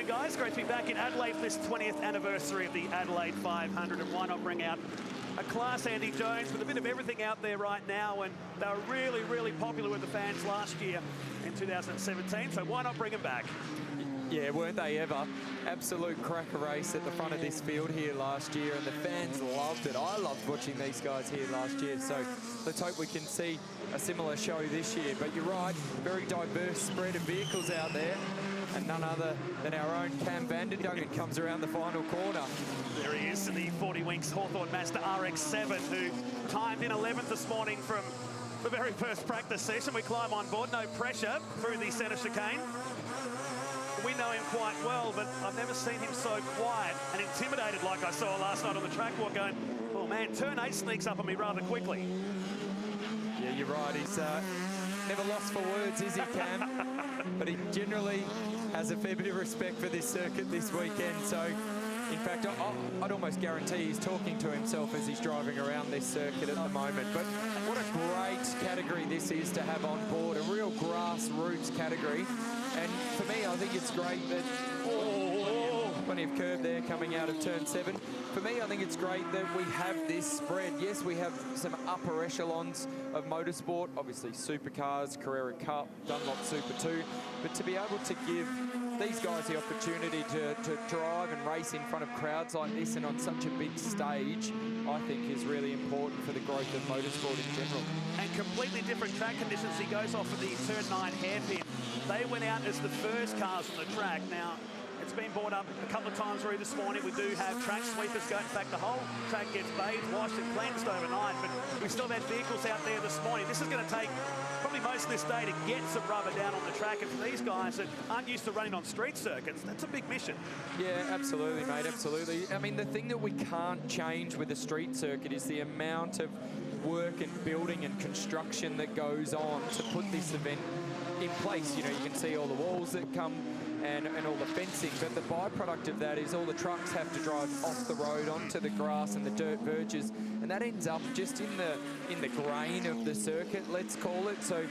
guys. Great to be back in Adelaide for this 20th anniversary of the Adelaide 500. And why not bring out a class Andy Jones with a bit of everything out there right now. And they were really, really popular with the fans last year in 2017. So why not bring them back? Yeah, weren't they ever? Absolute cracker race at the front of this field here last year, and the fans loved it. I loved watching these guys here last year, so let's hope we can see a similar show this year. But you're right, very diverse spread of vehicles out there, and none other than our own Cam Vandendungen comes around the final corner. There he is in the 40 Winks Hawthorn Mazda RX-7, who timed in 11th this morning from the very first practice session. We climb on board, no pressure through the centre chicane. We know him quite well, but I've never seen him so quiet and intimidated like I saw last night on the track walk, going, oh man, turn 8 sneaks up on me rather quickly. Yeah, you're right. He's never lost for words, is he, Cam? But he generally has a fair bit of respect for this circuit this weekend. So, in fact, I'd almost guarantee he's talking to himself as he's driving around this circuit at the moment. But what a great category this is to have on board, a real grassroots category. And for me, I think it's great that, plenty of curve there coming out of turn 7. For me, I think it's great that we have this spread. Yes, we have some upper echelons of motorsport, obviously supercars, Carrera Cup, Dunlop Super 2, but to be able to give these guys the opportunity to drive and race in front of crowds like this and on such a big stage, I think is really important for the growth of motorsport in general. And completely different track conditions. He goes off of the turn 9 hairpin. They went out as the first cars on the track. Now, it's been brought up a couple of times already this morning. We do have track sweepers go. In fact, the whole track gets bathed, washed and cleansed overnight, but we still had vehicles out there this morning. This is going to take probably most of this day to get some rubber down on the track. And for these guys that aren't used to running on street circuits, that's a big mission. Yeah, absolutely, mate, absolutely. I mean, the thing that we can't change with a street circuit is the amount of work and building and construction that goes on to put this event in place. You know, you can see all the walls that come and all the fencing, but the byproduct of that is all the trucks have to drive off the road onto the grass and the dirt verges, and that ends up just in the grain of the circuit, let's call it. So,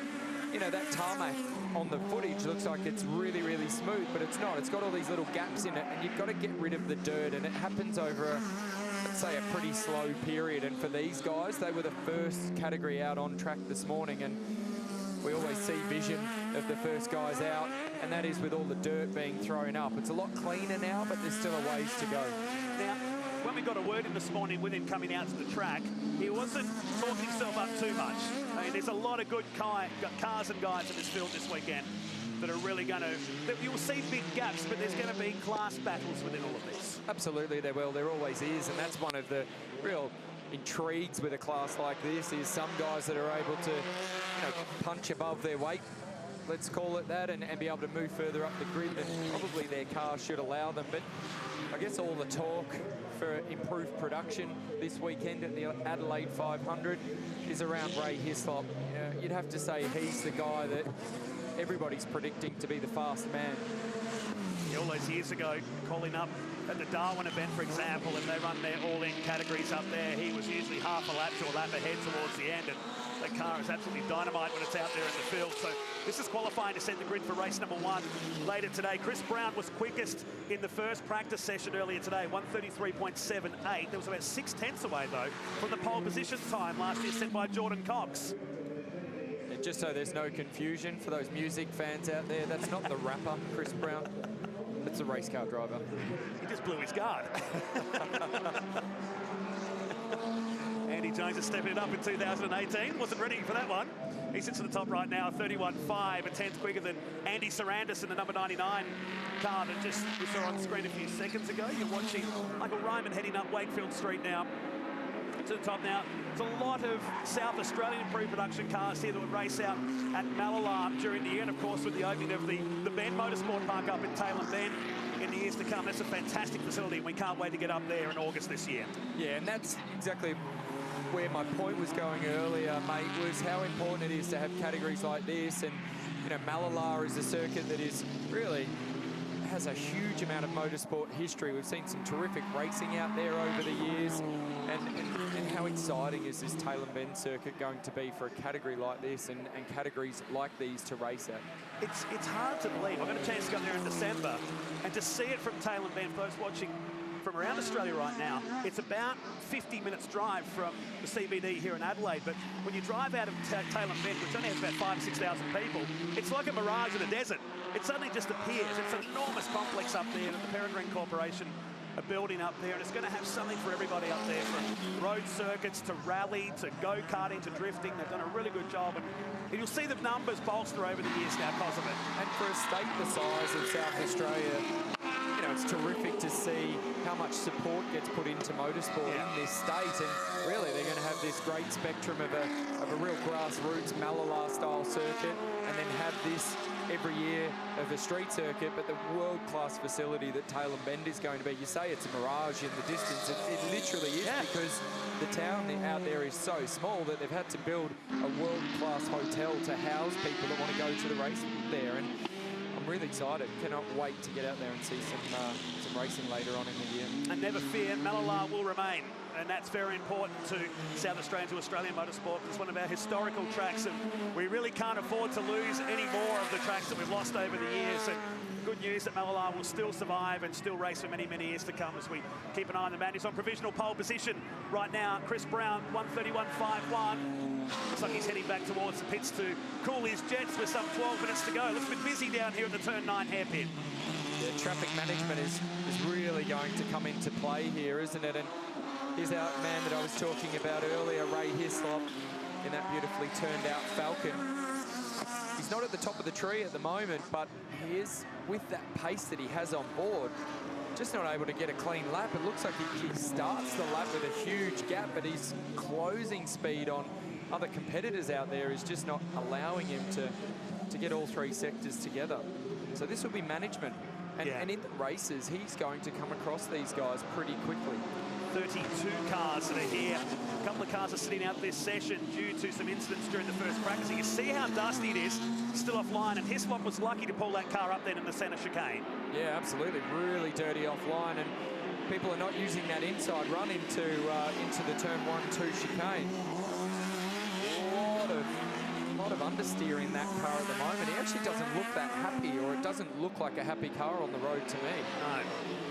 you know, that tarmac on the footage looks like it's really, really smooth, but it's not. It's got all these little gaps in it, and you've got to get rid of the dirt, and it happens over let's say a pretty slow period. And for these guys, they were the first category out on track this morning, and we always see vision of the first guys out, and that is with all the dirt being thrown up. It's a lot cleaner now, but there's still a ways to go. Now, when we got a word in this morning with him coming out to the track, he wasn't talking himself up too much. I mean, there's a lot of good cars and guys in this field this weekend that are really going to, you will see big gaps, but there's going to be class battles within all of this. Absolutely, there will. There always is, and that's one of the real intrigues with a class like this, is some guys that are able to, you know, punch above their weight, let's call it that, and be able to move further up the grid, and probably their car should allow them. But I guess all the talk for improved production this weekend at the Adelaide 500 is around Ray HISLOP. You'd have to say he's the guy that everybody's predicting to be the fast man. All those years ago, calling up at the Darwin event, for example, and they run their all-in categories up there, he was usually half a lap to a lap ahead towards the end, and that car is absolutely dynamite when it's out there in the field. So this is qualifying to set the grid for race number 1 later today. Chris Brown was quickest in the first practice session earlier today, 1:33.78. There was about 6/10 away, though, from the pole position time last year set by Jordan Cox. And just so there's no confusion for those music fans out there, that's not the rapper, Chris Brown. It's a race car driver. He just blew his guard. Andy Jones is stepping it up in 2018. Wasn't ready for that one. He sits at the top right now, 31.5, a tenth quicker than Andy SARANDIS in the number 99 car that just we saw on screen a few seconds ago. You're watching Michael REIMANN heading up Wakefield Street now. To the top now. There's a lot of South Australian pre-production cars here that would race out at Malalam during the year, and of course with the opening of the Bend Motorsport Park up in Taylor Bend in the years to come. That's a fantastic facility, and we can't wait to get up there in August this year. Yeah, and that's exactly where my point was going earlier, mate, was how important it is to have categories like this. And, you know, Malala is a circuit that is really has a huge amount of motorsport history. We've seen some terrific racing out there over the years. And how exciting is this Tailem Bend circuit going to be for a category like this and categories like these to race at? It's hard to believe. I've got a chance to come there in December and to see it from Tailem Bend, for those watching from around Australia right now, it's about 50 minutes drive from the CBD here in Adelaide. But when you drive out of Tailem Bend, which only has about 5,000 to 6,000 people, it's like a mirage in a desert. It suddenly just appears. It's an enormous complex up there that the Peregrine Corporation are building up there, and it's going to have something for everybody up there, from road circuits to rally to go-karting to drifting. They've done a really good job, and you'll see the numbers bolster over the years now because of it. And for a state the size of South Australia, you know, it's terrific to see how much support gets put into motorsport in this state, and really they're going to have this great spectrum of a real grassroots Malala style circuit, and then have this every year of a street circuit, but the world-class facility that Tailem Bend is going to be. You say it's a mirage in the distance. It literally is, because the town out there is so small that they've had to build a world-class hotel to house people that want to go to the race there. And I'm really excited. Cannot wait to get out there and see some racing later on in the year. And never fear, Malala will remain. And that's very important to South Australian, to Australian motorsport. It's one of our historical tracks, and we really can't afford to lose any more of the tracks that we've lost over the years. And good news that Malala will still survive and still race for many, many years to come as we keep an eye on the man. He's on provisional pole position right now. Chris Brown, 1:31.51. Looks like he's heading back towards the pits to cool his jets with some 12 minutes to go. Looks a bit busy down here at the Turn 9 hairpin. Yeah, traffic management is really going to come into play here, isn't it? And here's our man that I was talking about earlier, Ray HISLOP, in that beautifully turned out Falcon. He's not at the top of the tree at the moment, but he is, with that pace that he has on board, just not able to get a clean lap. It looks like he starts the lap with a huge gap, but his closing speed on other competitors out there is just not allowing him to get all three sectors together. So this will be management. And in the races, he's going to come across these guys pretty quickly. 32 cars that are here. A couple of cars are sitting out this session due to some incidents during the first practice. You can see how dusty it is, still offline, and HISLOP was lucky to pull that car up then in the centre chicane. Yeah, absolutely. Really dirty offline, and people are not using that inside run into the turn 1-2 chicane. A lot of understeer in that car at the moment. He actually doesn't look that happy, or it doesn't look like a happy car on the road to me. No.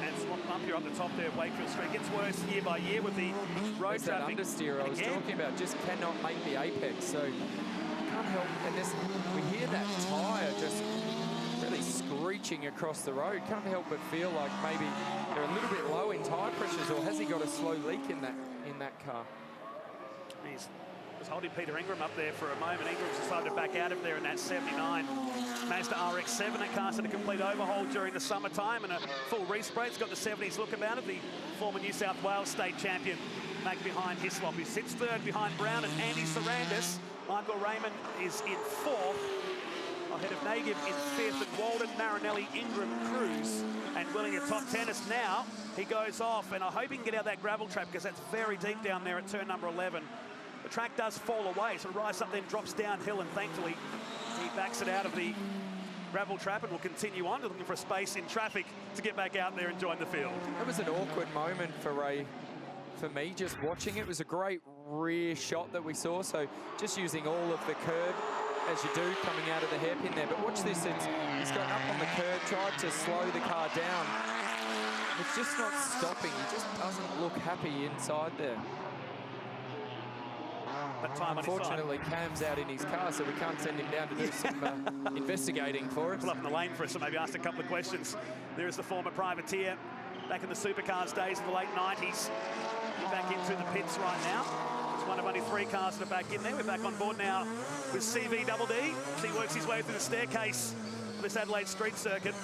And swap up here up the top there of Wakefield Street. Gets worse year by year with the road traffic. That understeer I was talking about just cannot make the apex. So can't help. And we hear that tyre just really screeching across the road. Can't help but feel like maybe they're a little bit low in tyre pressures, or has he got a slow leak in that car? He's holding Peter Ingram up there for a moment. Ingram's decided to back out of there in that 79 Mazda RX-7. That car's had a complete overhaul during the summertime and a full respray. It's got the 70s look about it. The former New South Wales state champion back behind HISLOP, who sits third behind Brown and Andy Sarandis. Michael REIMANN is in fourth, ahead of NAGUIB in fifth, and WALDON, Marinelli, Ingram, CRUSE, and Willing a top tennis now. He goes off, and I hope he can get out that gravel trap, because that's very deep down there at turn number 11. The track does fall away, so it rises up then drops downhill, and thankfully he backs it out of the gravel trap and will continue on, looking for a space in traffic to get back out there and join the field. It was an awkward moment for Ray, for me, just watching. It was a great rear shot that we saw, so just using all of the curb as you do coming out of the hairpin there. But watch this, he's gotten up on the curb, tried to slow the car down. It's just not stopping. He just doesn't look happy inside there. Unfortunately, Cam's out in his car, so we can't send him down to do some investigating for us. Pull up in the lane for us, so maybe ask a couple of questions. There is the former privateer back in the supercars days in the late 90s. We're back into the pits right now. It's one of only 3 cars that are back in there. We're back on board now with CV Double D. As he works his way through the staircase of this Adelaide street circuit.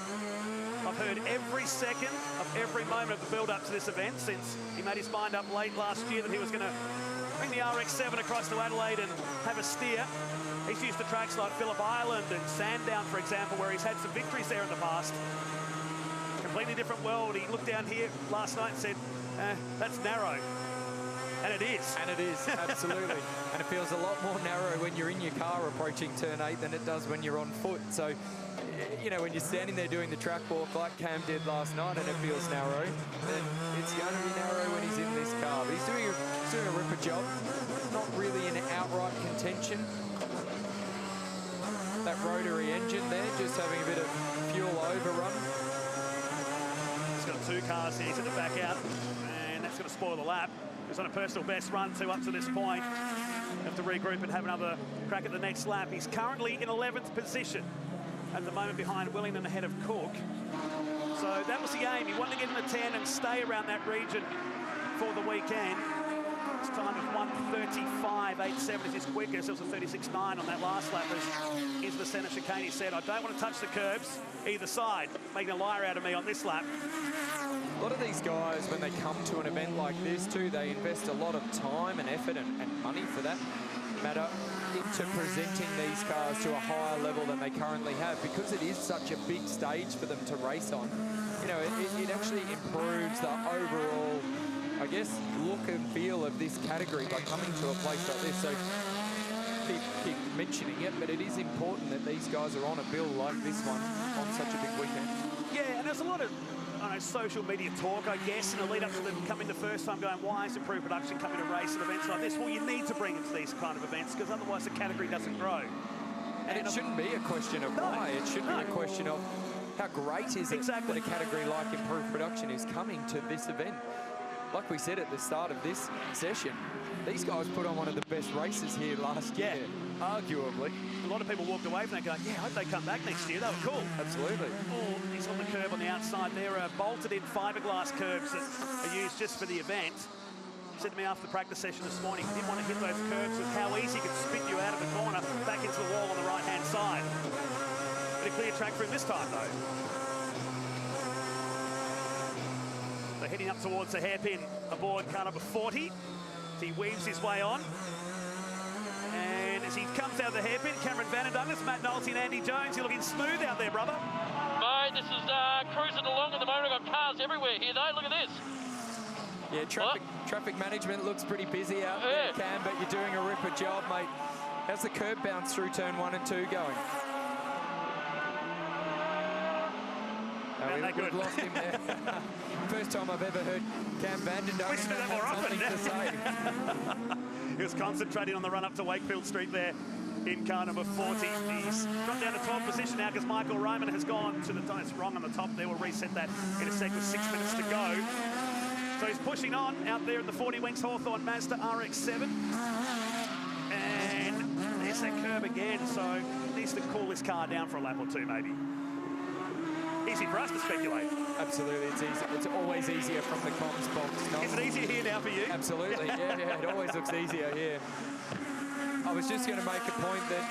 I've heard every second of every moment of the build-up to this event since he made his mind up late last year that he was going to bring the RX-7 across to Adelaide and have a steer. He's used to tracks like Phillip Island and Sandown, for example, where he's had some victories there in the past. Completely different world. He looked down here last night and said, that's narrow. And it is. And it is, absolutely. And it feels a lot more narrow when you're in your car approaching turn 8 than it does when you're on foot. So you know, when you're standing there doing the track walk like Cam did last night and it feels narrow, then it's going to be narrow when he's in this car. But he's doing a ripper job. Not really in outright contention. That rotary engine there, just having a bit of fuel overrun. He's got 2 cars here. He's at the back out, and that's going to spoil the lap. He's on a personal best run, 2 up to this point. Have to regroup and have another crack at the next lap. He's currently in 11th position at the moment behind Willingdon ahead of Cook. So that was the aim. He wanted to get in the 10 and stay around that region for the weekend. His time of 1:35.87 is his quickest. It was a 36.9 on that last lap as into the centre chicane. He said, I don't want to touch the curbs either side, making a liar out of me on this lap. A lot of these guys, when they come to an event like this too, they invest a lot of time and effort and money for that matter into presenting these cars to a higher level than they currently have, because it is such a big stage for them to race on. You know, it actually improves the overall, I guess, look and feel of this category by coming to a place like this. So keep mentioning it, but it is important that these guys are on a bill like this one on such a big weekend. Yeah, and there's a lot of social media talk, I guess, in the lead up to them coming the first time, going, why is improved production coming to race at events like this? Well, you need to bring them to these kind of events, because otherwise the category doesn't grow. And it shouldn't be a question of why. It should be a question of how great is it that a category like improved production is coming to this event. Like we said at the start of this session, these guys put on one of the best races here last year, arguably. A lot of people walked away from that going, yeah, I hope they come back next year. They were cool. Absolutely. Oh, he's on the curb on the outside. There are bolted-in fiberglass curbs that are used just for the event. He said to me after the practice session this morning, he didn't want to hit those curbs with how easy he could spin you out of the corner back into the wall on the right-hand side. But a clear track for him this time, though. So heading up towards the hairpin aboard car number 40. He weaves his way on. And as he comes out of the hairpin, Cameron Vanderdouglas, Matt Nolte and Andy Jones, you're looking smooth out there, brother. Mate, this is cruising along at the moment. I've got cars everywhere here, though. Look at this. Yeah, traffic management looks pretty busy out there, Cam, but you're doing a ripper job, mate. How's the curb bounce through turn 1 and 2 going? We've lost him there. First time I've ever heard Cam Vanderdouglas have something to say. He was concentrating on the run up to Wakefield Street there in car number 40. He's dropped down to 12th position now because Michael REIMANN has gone to the top. It's wrong on the top there. We'll reset that in a sec with 6 minutes to go. So he's pushing on out there at the 40 Winks Hawthorn Mazda RX-7. And there's that curb again. So he needs to cool this car down for a lap or two maybe. Easy for us to speculate. Absolutely, it's easy. It's always easier from the comms box. No? Is it easier here now for you? Absolutely, yeah, it always looks easier here. I was just going to make a point that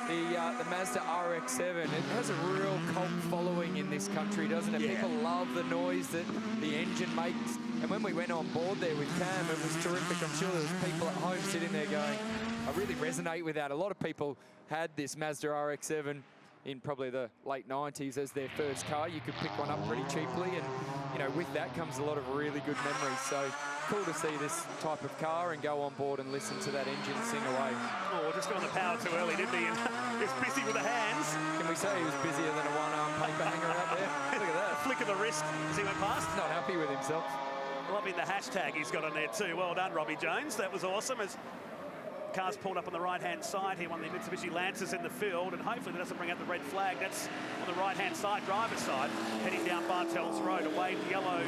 the Mazda RX-7, it has a real cult following in this country, doesn't it? Yeah. People love the noise that the engine makes. And when we went on board there with Cam, it was terrific. I'm sure there was people at home sitting there going, I really resonate with that. A lot of people had this Mazda RX-7 in probably the late 90s as their first car. You could pick one up pretty cheaply, and you know, with that comes a lot of really good memories. So cool to see this type of car and go on board and listen to that engine sing away. Oh, just got on the power too early, didn't he? And he was busy with the hands. Can we say he was busier than a one-arm paper hanger out there? Look at that. A flick of the wrist as he went past. Not happy with himself. Loving the hashtag he's got on there too. Well done, Robbie Jones. That was awesome. As cars pulled up on the right-hand side here, one of the Mitsubishi Lancers in the field, and hopefully that doesn't bring out the red flag. That's on the right-hand side, driver's side, heading down Bartels Road, away yellow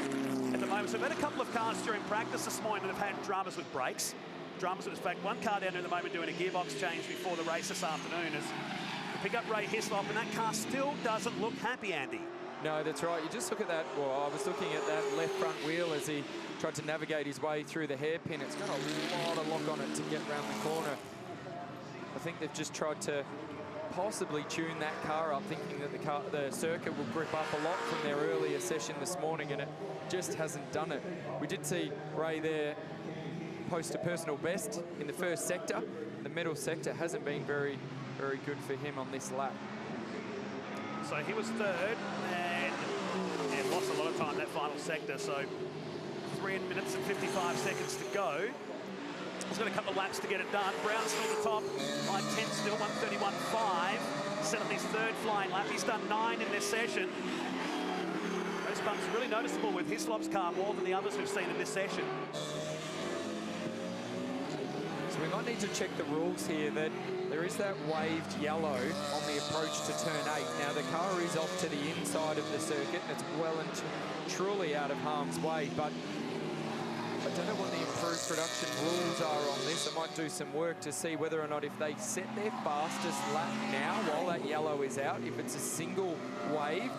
at the moment. So we've had a couple of cars during practice this morning that have had dramas with brakes. Dramas with, in fact, one car down there at the moment doing a gearbox change before the race this afternoon as we pick up Ray HISLOP, and that car still doesn't look happy, Andy. No, that's right. You just look at that. Well, I was looking at that left front wheel as he tried to navigate his way through the hairpin. It's got a lot of lock on it to get around the corner. I think they've just tried to possibly tune that car up, thinking that the circuit will grip up a lot from their earlier session this morning, and it just hasn't done it. We did see Ray there post a personal best in the first sector. The middle sector hasn't been very, very good for him on this lap. So he was third, and lost a lot of time that final sector. So 3 minutes and 55 seconds to go. He's got a couple of laps to get it done. Brown's still at the top by 10 still, 1:31.5. set on his third flying lap. He's done 9 in this session. Those bumps are really noticeable with HISLOP's car more than the others we've seen in this session. So we might need to check the rules here that there is that waved yellow on the approach to turn 8. Now the car is off to the inside of the circuit and it's well and truly out of harm's way, but I don't know what the improved production rules are on this. I might do some work to see whether or not if they set their fastest lap now while that yellow is out, if it's a single waved,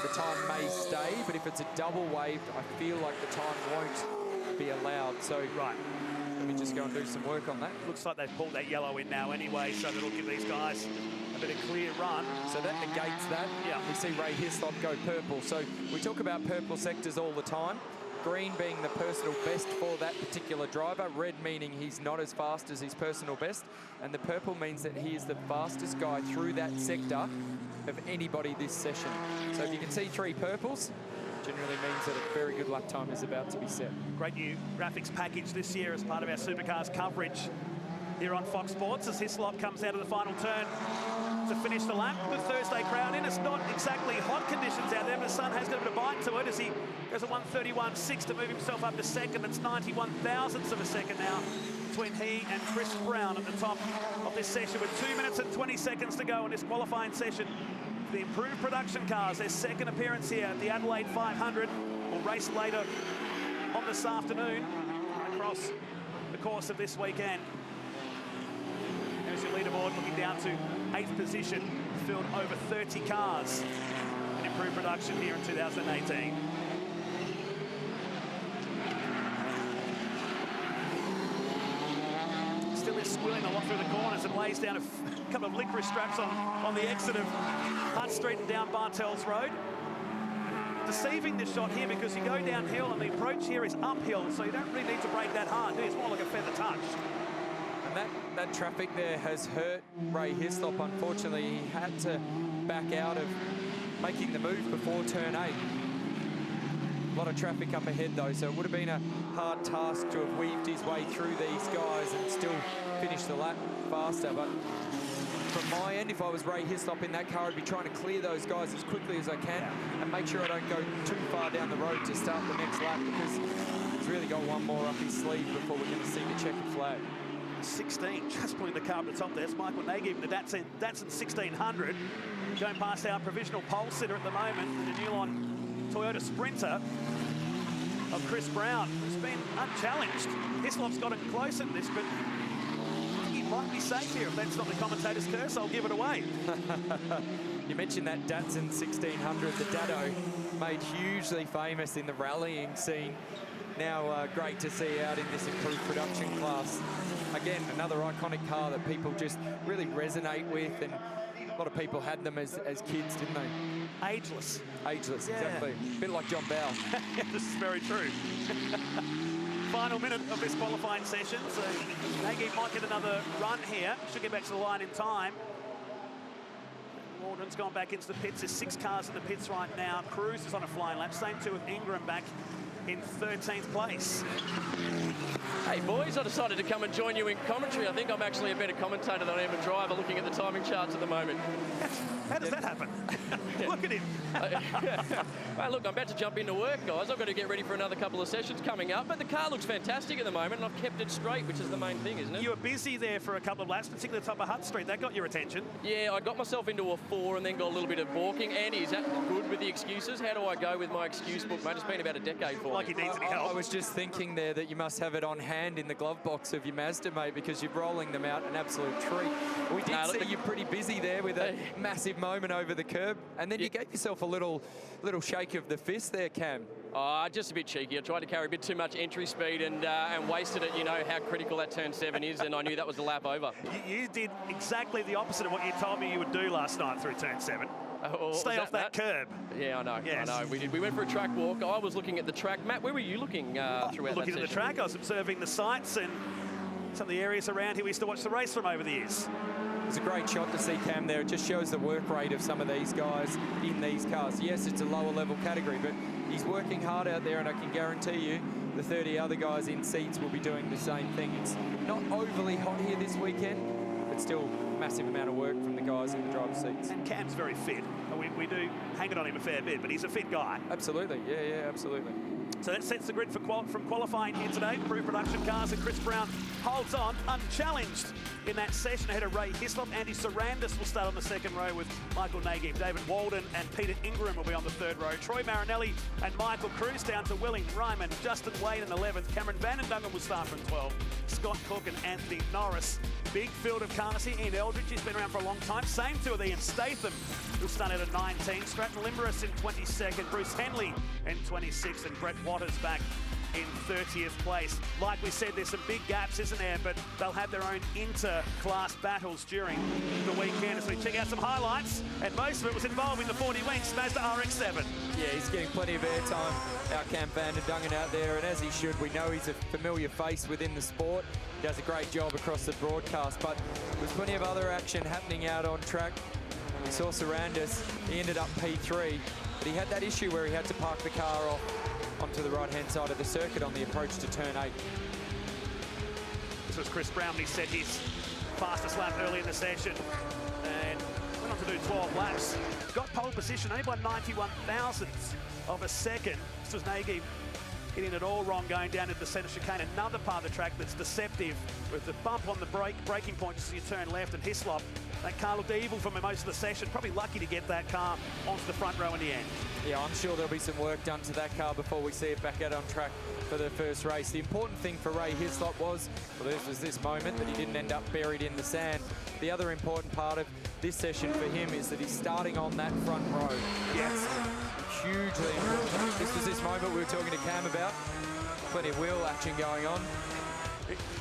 the time may stay, but if it's a double waved, I feel like the time won't be allowed. So right, let me just go and do some work on that. Looks like they've pulled that yellow in now anyway, so that'll give these guys a bit of clear run. So that negates that. Yeah. We see Ray HISLOP go purple. So we talk about purple sectors all the time. Green being the personal best for that particular driver. Red meaning he's not as fast as his personal best. And the purple means that he is the fastest guy through that sector of anybody this session. So if you can see 3 purples, generally means that a very good lap time is about to be set. Great new graphics package this year as part of our Supercars coverage here on Fox Sports as HISLOP comes out of the final turn to finish the lap. The Thursday crowd in. It's not exactly hot conditions out there, but the sun has got a bit of bite to it as he goes a 1:31.6 to move himself up to second. It's 91 thousandths of a second now between he and Chris Brown at the top of this session with 2 minutes and 20 seconds to go in this qualifying session. The improved production cars, their second appearance here at the Adelaide 500, will race later on this afternoon across the course of this weekend. There's your leaderboard looking down to 8th position, filled over 30 cars in improved production here in 2018. Still is squealing a lot through the corners and lays down a couple of licorice straps on the exit of Hunt Street and down Bartels Road. Deceiving this shot here because you go downhill and the approach here is uphill, so you don't really need to brake that hard, do you? It's more like a feather touch. And that traffic there has hurt Ray HISLOP. Unfortunately, he had to back out of making the move before turn 8. A lot of traffic up ahead though, so it would have been a hard task to have weaved his way through these guys and still finish the lap faster. But from my end, if I was Ray HISLOP in that car, I'd be trying to clear those guys as quickly as I can and make sure I don't go too far down the road to start the next lap, because he's really got one more up his sleeve before we're going to see the checkered flag. 16, just pulling the car up the top there. It's Michael NAGUIB, the Datsun 1600, going past our provisional pole sitter at the moment, the Newlon Toyota Sprinter of Chris Brown, who's been unchallenged. HISLOP's got him close in this, but I think he might be safe here. If that's not the commentator's curse, I'll give it away. You mentioned that Datsun 1600, the Dado, made hugely famous in the rallying scene. Now great to see out in this improved production class. Again, another iconic car that people just really resonate with, and a lot of people had them as kids, didn't they? Ageless. Ageless, yeah. exactly. A bit like John Bowell. This is very true. Final minute of this qualifying session, so NAGUIB might get another run here. Should get back to the line in time. Waldon's gone back into the pits. There's 6 cars in the pits right now. CRUSE is on a flying lap. Same too with INGRAM back in 13th place. Hey boys, I decided to come and join you in commentary. I think I'm actually a better commentator than I am a driver, looking at the timing charts at the moment. How does that happen? Look at him. Well, look, I'm about to jump into work, guys. I've got to get ready for another couple of sessions coming up, but the car looks fantastic at the moment, and I've kept it straight, which is the main thing, isn't it? You were busy there for a couple of laps, particularly the top of Hutt Street. That got your attention. Yeah, I got myself into a 4 and then got a little bit of balking. Andy, is that good with the excuses? How do I go with my excuse book, mate? It's been about a decade for like me. he needs any help. I was just thinking there that you must have it on hand in the glove box of your Mazda, mate, because you're rolling them out an absolute treat. We did see you pretty busy there with a massive moment over the curb, and then you gave yourself a little shake of the fist there, Cam. Just a bit cheeky. I tried to carry a bit too much entry speed and wasted it. You know how critical that turn 7 is, and I knew that was the lap over. You did exactly the opposite of what you told me you would do last night through turn 7. Stay off that curb. Yeah, I know. Yes. I know. We went for a track walk. I was looking at the track. Matt, where were you looking throughout that Looking at the track, I was observing the sights and some of the areas around here we used to watch the race from over the years. It's a great shot to see Cam there. It just shows the work rate of some of these guys in these cars. Yes, it's a lower level category, but he's working hard out there, and I can guarantee you the 30 other guys in seats will be doing the same thing. It's not overly hot here this weekend, but but still massive amount of work from the guys in the driver's seats. And Cam's very fit. We do hang it on him a fair bit, but he's a fit guy. Absolutely, yeah, absolutely. So that sets the grid for from qualifying here today. Improved production cars, and Chris Brown holds on unchallenged in that session ahead of Ray HISLOP. Andy Sarandis will start on the second row with Michael NAGUIB. David WALDON and Peter Ingram will be on the third row. Troy Marinelli and Michael CRUSE down to Willing, REIMANN, Justin Wade in 11th. Cameron Van will start from 12. Scott Cook and Anthony Norris. Big field of cars here. Ian Eldridge, he's been around for a long time. Same two of Ian Statham, who'll start out at 19. Stratton LIMBERIS in 22nd. Bruce HENLEY in 26th. And Brett Waters back in 30th place. Like we said, there's some big gaps, isn't there? But they'll have their own inter-class battles during the weekend as we check out some highlights. And most of it was involving the 40 Winks Mazda RX-7. Yeah, he's getting plenty of airtime. Our Cam Van der Dungen out there, and as he should, we know he's a familiar face within the sport. He does a great job across the broadcast, but there's plenty of other action happening out on track. We saw Sarandis, he ended up P3, but he had that issue where he had to park the car off onto the right-hand side of the circuit on the approach to turn 8. This was Chris Brown. He set his fastest lap early in the session and went on to do 12 laps. Got pole position only by 91 thousandths of a second. This was NAGUIB hitting it all wrong going down into the centre chicane. Another part of the track that's deceptive with the bump on the braking point just as you turn left, and HISLOP. That car looked evil for most of the session. Probably lucky to get that car onto the front row in the end. Yeah, I'm sure there'll be some work done to that car before we see it back out on track for the first race. The important thing for Ray HISLOP was this moment that he didn't end up buried in the sand. The other important part of this session for him is that he's starting on that front row. Yes. Hugely important. This was this moment we were talking to Cam about. Plenty of wheel action going on.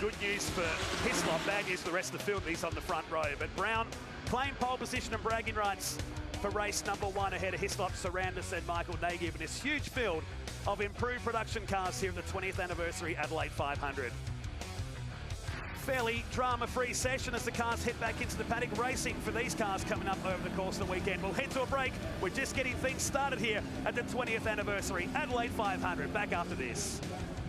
Good news for HISLOP, bad news for the rest of the field. He's on the front row. But Brown claimed pole position and bragging rights for race number 1 ahead of HISLOP, Sarandis and Michael NAGUIB in this huge field of improved production cars here at the 20th anniversary Adelaide 500. Fairly drama-free session as the cars head back into the paddock. Racing for these cars coming up over the course of the weekend. We'll head to a break. We're just getting things started here at the 20th anniversary Adelaide 500. Back after this.